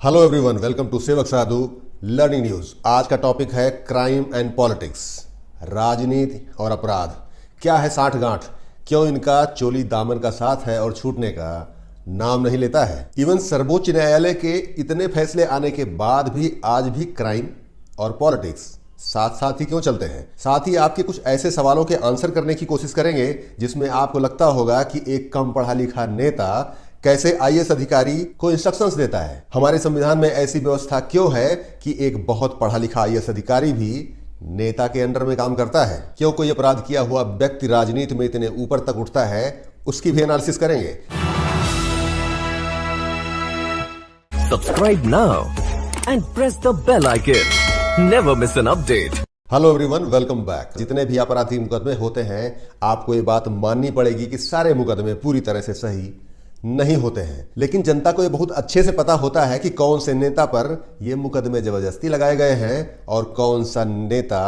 Hello everyone, welcome to सेवक Sadhu learning news. आज का टॉपिक है क्राइम एंड पॉलिटिक्स, राजनीति और अपराध। क्या है साठ गांठ, क्यों इनका चोली दामन का साथ है और छूटने का नाम नहीं लेता है। इवन सर्वोच्च न्यायालय के इतने फैसले आने के बाद भी आज भी क्राइम और पॉलिटिक्स साथ साथ ही क्यों चलते हैं। साथ ही आपके कुछ ऐसे सवालों के आंसर करने की कोशिश करेंगे जिसमें आपको लगता होगा कि एक कम पढ़ा लिखा नेता कैसे आईएएस अधिकारी को इंस्ट्रक्शंस देता है। हमारे संविधान में ऐसी व्यवस्था क्यों है कि एक बहुत पढ़ा लिखा आईएएस अधिकारी भी नेता के अंडर में काम करता है। क्यों कोई अपराध किया हुआ व्यक्ति राजनीति में इतने ऊपर तक उठता है, उसकी भी एनालिसिस करेंगे। Subscribe now and press the bell icon. Never miss an update. Hello everyone, welcome back. जितने भी आपराधिक मुकदमे होते हैं, आपको ये बात माननी पड़ेगी कि सारे मुकदमे पूरी तरह से सही नहीं होते हैं, लेकिन जनता को ये बहुत अच्छे से पता होता है कि कौन से नेता पर ये मुकदमे जबरदस्ती लगाए गए हैं और कौन सा नेता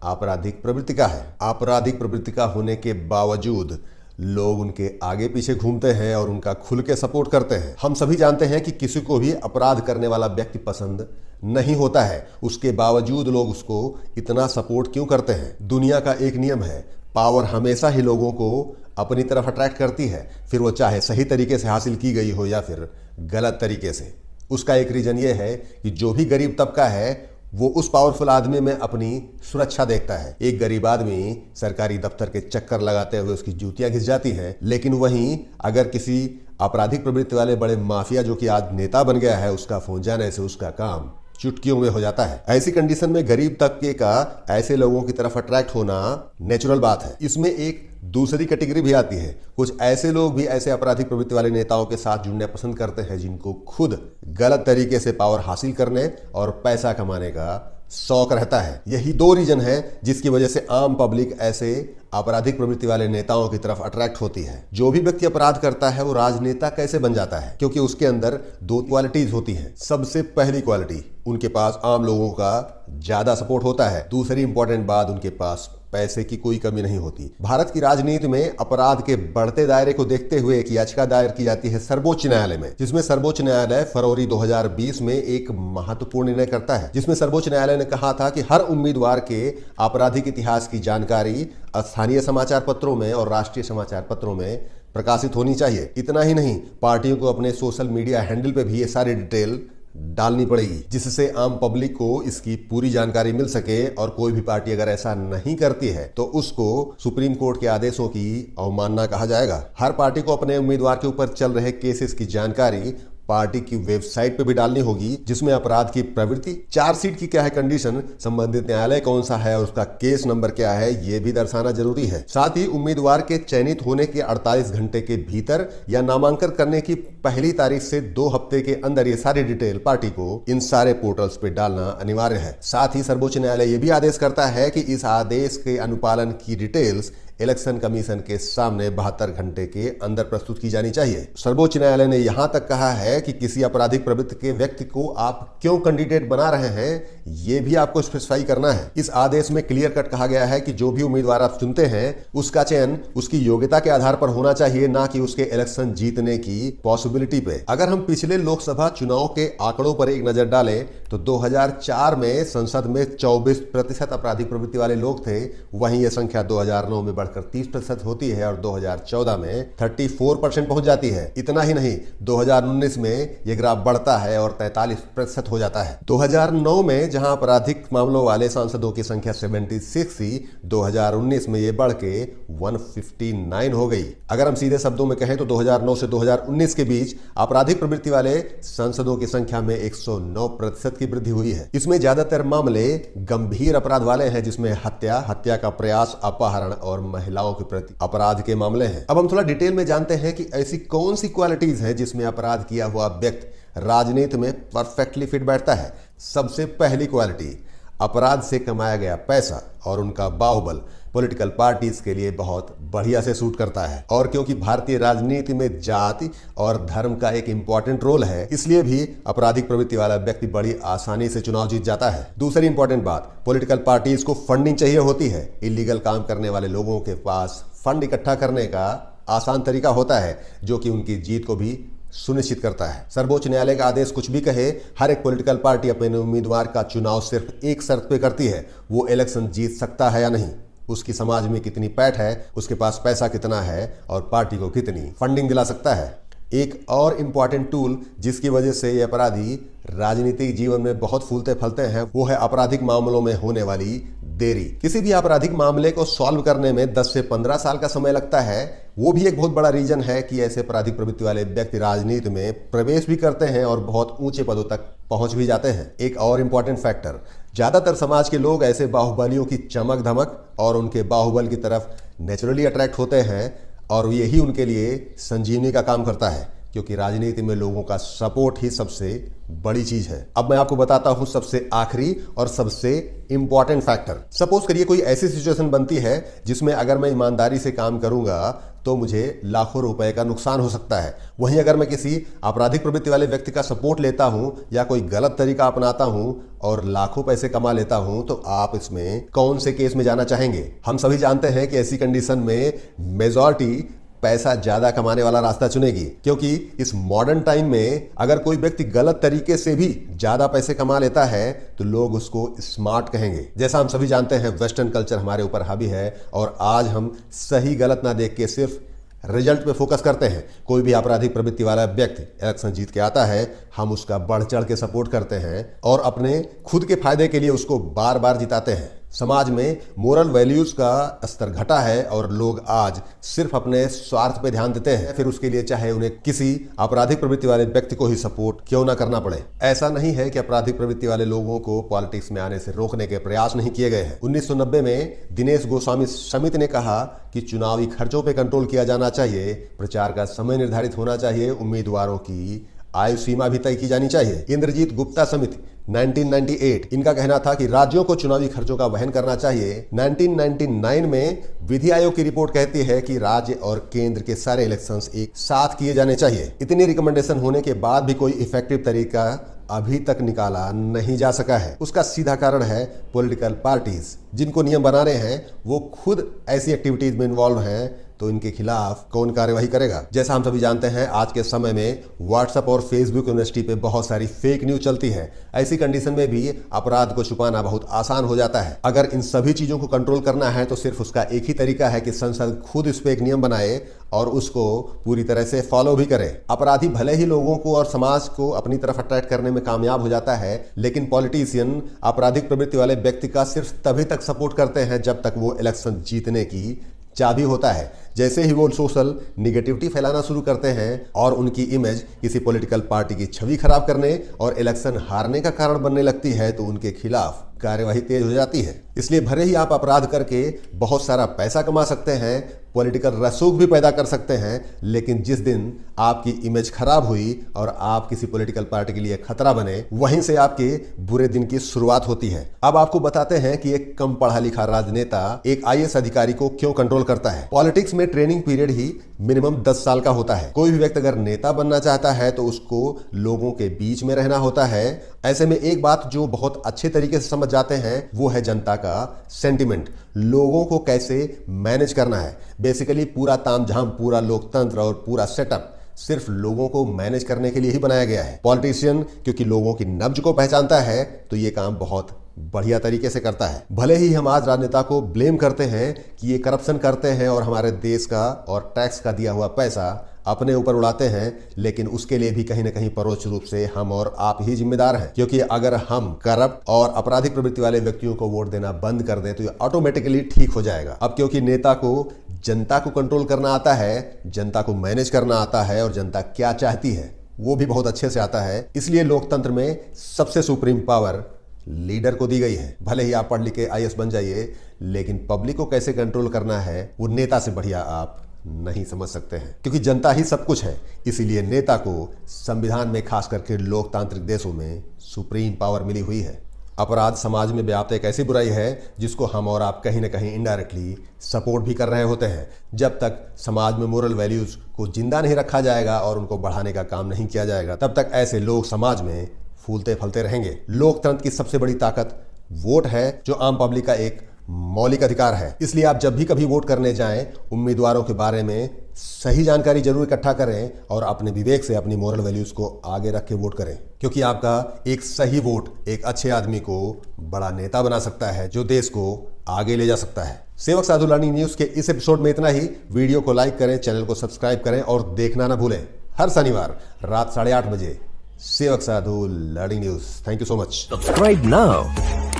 आपराधिक प्रवृत्ति का है। आपराधिक प्रवृत्ति का होने के बावजूद लोग उनके आगे पीछे घूमते हैं और उनका खुल के सपोर्ट करते हैं। हम सभी जानते हैं कि किसी को भी अपराध करने वाला व्यक्ति पसंद नहीं होता है, उसके बावजूद लोग उसको इतना सपोर्ट क्यों करते हैं। दुनिया का एक नियम है, पावर हमेशा ही लोगों को अपनी तरफ अट्रैक्ट करती है, फिर वो चाहे सही तरीके से हासिल की गई हो या फिर गलत तरीके से। उसका एक रीजन ये है कि जो भी गरीब तबका है वो उस पावरफुल आदमी में अपनी सुरक्षा देखता है। एक गरीब आदमी सरकारी दफ्तर के चक्कर लगाते हुए उसकी जूतियां घिस जाती हैं, लेकिन वहीं अगर किसी आपराधिक प्रवृत्ति वाले बड़े माफिया जो कि आज नेता बन गया है, उसका फोन जाने से उसका काम चुटकियों में हो जाता है। ऐसी कंडीशन में गरीब तबके का ऐसे लोगों की तरफ अट्रैक्ट होना नेचुरल बात है। इसमें एक दूसरी कैटेगरी भी आती है। कुछ ऐसे लोग भी ऐसे आपराधिक प्रवृत्ति वाले नेताओं के साथ जुड़ना पसंद करते हैं जिनको खुद गलत तरीके से पावर हासिल करने और पैसा कमाने का शौक रहता है। यही दो रीजन है जिसकी वजह से आम पब्लिक ऐसे आपराधिक प्रवृत्ति वाले नेताओं की तरफ अट्रैक्ट होती है। जो भी व्यक्ति अपराध करता है वो राजनेता कैसे बन जाता है, क्योंकि उसके अंदर दो क्वालिटीज होती हैं। सबसे पहली क्वालिटी, उनके पास आम लोगों का ज्यादा सपोर्ट होता है। दूसरी इंपॉर्टेंट बात, उनके पास पैसे की कोई कमी नहीं होती। भारत की राजनीति में अपराध के बढ़ते दायरे को देखते हुए एक याचिका दायर की जाती है सर्वोच्च न्यायालय में, जिसमें सर्वोच्च न्यायालय फरवरी 2020 में एक महत्वपूर्ण निर्णय करता है, जिसमें सर्वोच्च न्यायालय ने कहा था कि हर उम्मीदवार के आपराधिक इतिहास की जानकारी स्थानीय समाचार पत्रों में और राष्ट्रीय समाचार पत्रों में प्रकाशित होनी चाहिए। इतना ही नहीं, पार्टियों को अपने सोशल मीडिया हैंडल पे भी ये सारी डिटेल डालनी पड़ेगी, जिससे आम पब्लिक को इसकी पूरी जानकारी मिल सके। और कोई भी पार्टी अगर ऐसा नहीं करती है तो उसको सुप्रीम कोर्ट के आदेशों की अवमानना कहा जाएगा। हर पार्टी को अपने उम्मीदवार के ऊपर चल रहे केसेस की जानकारी पार्टी की वेबसाइट पे भी डालनी होगी, जिसमें अपराध की प्रवृत्ति, चार्जशीट की क्या है कंडीशन, संबंधित न्यायालय कौन सा है और उसका केस नंबर क्या है, ये भी दर्शाना जरूरी है। साथ ही उम्मीदवार के चयनित होने के 48 घंटे के भीतर या नामांकन करने की पहली तारीख से 2 हफ्ते के अंदर ये सारी डिटेल पार्टी को इन सारे पोर्टल्स पे डालना अनिवार्य है। साथ ही सर्वोच्च न्यायालय ये भी आदेश करता है कि इस आदेश के अनुपालन की डिटेल्स इलेक्शन कमीशन के सामने 72 घंटे के अंदर प्रस्तुत की जानी चाहिए। सर्वोच्च न्यायालय ने यहां तक कहा है कि किसी आपराधिक प्रवृत्ति के व्यक्ति को आप क्यों कैंडिडेट बना रहे हैं, यह भी आपको स्पेसिफाई करना है। इस आदेश में क्लियर कट कहा गया है कि जो भी उम्मीदवार आप चुनते हैं उसका चयन उसकी योग्यता के आधार पर होना चाहिए, ना कि उसके इलेक्शन जीतने की पॉसिबिलिटी पे। अगर हम पिछले लोकसभा चुनाव के आंकड़ों पर एक नजर डालें तो 2004 में संसद में 24% आपराधिक प्रवृत्ति वाले लोग थे, वहीं यह संख्या 2009 में बढ़कर 30% होती है और 2014 में 34% पहुंच जाती है। इतना ही नहीं, 2019 में यह ग्राफ बढ़ता है और 43% हो जाता है। 2009 में जहां आपराधिक मामलों वाले सांसदों की संख्या 76 थी, 2019 में यह बढ़ के 159 हो गई। अगर हम सीधे शब्दों में कहें तो 2009 से 2019 के बीच आपराधिक प्रवृत्ति वाले सांसदों की संख्या में 109% की वृद्धि हुई है। इसमें ज्यादातर मामले गंभीर अपराध वाले हैं, जिसमें हत्या का प्रयास, अपहरण और महिलाओं के प्रति अपराध के मामले हैं। अब हम थोड़ा डिटेल में जानते हैं कि ऐसी कौन सी क्वालिटीज हैं जिसमें अपराध किया हुआ व्यक्ति राजनीति में परफेक्टली फिट बैठता है। सबसे पहली क्वालिटी, अपराध से कमाया गया पैसा और उनका बाहुबल पॉलिटिकल पार्टीज के लिए बहुत बढ़िया से सूट करता है। और क्योंकि भारतीय राजनीति में जाति और धर्म का एक इंपॉर्टेंट रोल है, इसलिए भी आपराधिक प्रवृत्ति वाला व्यक्ति बड़ी आसानी से चुनाव जीत जाता है। दूसरी इंपॉर्टेंट बात, पॉलिटिकल पार्टीज को फंडिंग चाहिए होती है। इलीगल काम करने वाले लोगों के पास फंड इकट्ठा करने का आसान तरीका होता है, जो कि उनकी जीत को भी सुनिश्चित करता है। सर्वोच्च न्यायालय का आदेश कुछ भी कहे, हर एक पॉलिटिकल पार्टी अपने उम्मीदवार का चुनाव सिर्फ एक शर्त पे करती है, वो इलेक्शन जीत सकता है या नहीं, उसकी समाज में कितनी पैठ है, उसके पास पैसा कितना है और पार्टी को कितनी फंडिंग दिला सकता है। एक और इम्पॉर्टेंट टूल जिसकी वजह से ये अपराधी राजनीतिक जीवन में बहुत फूलते फलते हैं, वो है आपराधिक मामलों में होने वाली देरी। किसी भी आपराधिक मामले को सॉल्व करने में 10 से 15 साल का समय लगता है। वो भी एक बहुत बड़ा रीजन है कि ऐसे आपराधिक प्रवृत्ति वाले व्यक्ति राजनीति में प्रवेश भी करते हैं और बहुत ऊंचे पदों तक पहुंच भी जाते हैं। एक और इम्पॉर्टेंट फैक्टर, ज्यादातर समाज के लोग ऐसे बाहुबलियों की चमक धमक और उनके बाहुबल की तरफ नेचुरली अट्रैक्ट होते हैं और यही उनके लिए संजीवनी का काम करता है, क्योंकि राजनीति में लोगों का सपोर्ट ही सबसे बड़ी चीज है। अब मैं आपको बताता हूं सबसे आखिरी और सबसे इंपॉर्टेंट फैक्टर। सपोज करिए कोई ऐसी सिचुएशन बनती है जिसमें अगर मैं ईमानदारी से काम करूंगा तो मुझे लाखों रुपए का नुकसान हो सकता है। वहीं अगर मैं किसी आपराधिक प्रवृत्ति वाले व्यक्ति का सपोर्ट लेता हूं या कोई गलत तरीका अपनाता हूं और लाखों पैसे कमा लेता हूं, तो आप इसमें कौन से केस में जाना चाहेंगे? हम सभी जानते हैं कि ऐसी कंडीशन में मेजॉरिटी पैसा ज्यादा कमाने वाला रास्ता चुनेगी, क्योंकि इस मॉडर्न टाइम में अगर कोई व्यक्ति गलत तरीके से भी ज्यादा पैसे कमा लेता है तो लोग उसको स्मार्ट कहेंगे। जैसा हम सभी जानते हैं, वेस्टर्न कल्चर हमारे ऊपर हावी है और आज हम सही गलत ना देख के सिर्फ रिजल्ट पे फोकस करते हैं। कोई भी आपराधिक प्रवृत्ति वाला व्यक्ति इलेक्शन जीत के आता है, हम उसका बढ़ चढ़ के सपोर्ट करते हैं और अपने खुद के फायदे के लिए उसको बार बार जिताते हैं। समाज में मोरल वैल्यूज का स्तर घटा है और लोग आज सिर्फ अपने स्वार्थ पे ध्यान देते हैं, फिर उसके लिए चाहे उन्हें किसी आपराधिक प्रवृत्ति वाले व्यक्ति को ही सपोर्ट क्यों ना करना पड़े। ऐसा नहीं है कि आपराधिक प्रवृत्ति वाले लोगों को पॉलिटिक्स में आने से रोकने के प्रयास नहीं किए गए हैं। 1990 में दिनेश गोस्वामी समिति ने कहा कि चुनावी खर्चों पर कंट्रोल किया जाना चाहिए, प्रचार का समय निर्धारित होना चाहिए, उम्मीदवारों की आयु सीमा भी तय की जानी चाहिए। इंद्रजीत गुप्ता समिति 1998, इनका कहना था कि राज्यों को चुनावी खर्चों का वहन करना चाहिए। 1999 में विधि आयोग की रिपोर्ट कहती है कि राज्य और केंद्र के सारे इलेक्शंस एक साथ किए जाने चाहिए। इतनी रिकमेंडेशन होने के बाद भी कोई इफेक्टिव तरीका अभी तक निकाला नहीं जा सका है। उसका सीधा कारण है पॉलिटिकल पार्टीज। जिनको नियम बनाने हैं वो खुद ऐसी एक्टिविटीज में इन्वॉल्व हैं, तो इनके खिलाफ कौन कार्यवाही करेगा? जैसा हम सभी जानते हैं, आज के समय में व्हाट्सएप और फेसबुक यूनिवर्सिटी पे बहुत सारी फेक न्यूज चलती है। ऐसी कंडीशन में भी अपराध को छुपाना बहुत आसान हो जाता है। अगर इन सभी चीजों को कंट्रोल करना है तो सिर्फ उसका एक ही तरीका है कि संसद खुद इस पे एक नियम बनाए और उसको पूरी तरह से फॉलो भी करे। अपराधी भले ही लोगों को और समाज को अपनी तरफ अट्रैक्ट करने में कामयाब हो जाता है, लेकिन पॉलिटिशियन आपराधिक प्रवृत्ति वाले व्यक्ति का सिर्फ तभी तक सपोर्ट करते हैं जब तक वो इलेक्शन जीतने की चाबी होता है। जैसे ही वो सोशल निगेटिविटी फैलाना शुरू करते हैं और उनकी इमेज किसी पॉलिटिकल पार्टी की छवि खराब करने और इलेक्शन हारने का कारण बनने लगती है, तो उनके खिलाफ कार्यवाही तेज हो जाती है। इसलिए भले ही आप अपराध करके बहुत सारा पैसा कमा सकते हैं, पॉलिटिकल रसूख भी पैदा कर सकते हैं, लेकिन जिस दिन आपकी इमेज खराब हुई और आप किसी पॉलिटिकल पार्टी के लिए खतरा बने, वहीं से आपके बुरे दिन की शुरुआत होती है। अब आपको बताते हैं कि एक कम पढ़ा लिखा राजनेता एक IAS अधिकारी को क्यों कंट्रोल करता है। पॉलिटिक्स में ट्रेनिंग पीरियड ही मिनिमम 10 साल का होता है। कोई भी व्यक्ति अगर नेता बनना चाहता है तो उसको लोगों के बीच में रहना होता है। ऐसे में एक बात जो बहुत अच्छे तरीके से समझ जाते हैं वो है जनता का सेंटिमेंट, लोगों को कैसे मैनेज करना है। बेसिकली पूरा तामझाम, पूरा लोकतंत्र और पूरा सेटअप सिर्फ लोगों को मैनेज करने के लिए ही बनाया गया है। पॉलिटिशियन क्योंकि लोगों की नब्ज को पहचानता है तो ये काम बहुत बढ़िया तरीके से करता है। भले ही हम आज राजनेता को ब्लेम करते हैं कि ये करप्शन करते हैं और हमारे देश का और टैक्स का दिया हुआ पैसा अपने ऊपर उड़ाते हैं, लेकिन उसके लिए भी कहीं ना कहीं परोक्ष रूप से हम और आप ही जिम्मेदार हैं। क्योंकि अगर हम करप्ट और आपराधिक प्रवृत्ति वाले व्यक्तियों को वोट देना बंद कर दें तो ये ऑटोमेटिकली ठीक हो जाएगा। अब क्योंकि नेता को जनता को कंट्रोल करना आता है, जनता को मैनेज करना आता है और जनता क्या चाहती है वो भी बहुत अच्छे से आता है, इसलिए लोकतंत्र में सबसे सुप्रीम पावर लीडर को दी गई है। भले ही आप पढ़ लिख के IAS बन जाइए, लेकिन पब्लिक को कैसे कंट्रोल करना है वो नेता से बढ़िया आप नहीं समझ सकते हैं, क्योंकि जनता ही सब कुछ है। इसीलिए नेता को संविधान में, खास करके लोकतांत्रिक देशों में, सुप्रीम पावर मिली हुई है। अपराध समाज में व्याप्त एक ऐसी बुराई है जिसको हम और आप कहीं ना कहीं इनडायरेक्टली सपोर्ट भी कर रहे होते हैं। जब तक समाज में मोरल वैल्यूज को जिंदा नहीं रखा जाएगा और उनको बढ़ाने का काम नहीं किया जाएगा, तब तक ऐसे लोग समाज में फूलते फलते रहेंगे। लोकतंत्र की सबसे बड़ी ताकत वोट है, जो आम पब्लिक का एक मौलिक अधिकार है। इसलिए आप जब भी कभी वोट करने जाएं, उम्मीदवारों के बारे में सही जानकारी जरूर इकट्ठा करें और अपने विवेक से अपनी मोरल वैल्यूज को आगे रख के वोट करें, क्योंकि आपका एक सही वोट एक अच्छे आदमी को बड़ा नेता बना सकता है जो देश को आगे ले जा सकता है। सेवक साधु लर्निंग न्यूज के इस एपिसोड में इतना ही। वीडियो को लाइक करें, चैनल को सब्सक्राइब करें और देखना ना भूलें हर शनिवार रात 8:30 बजे Sevak Sadhu learning news. Thank you so much. Subscribe now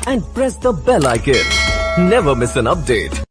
and press the bell icon. Never miss an update.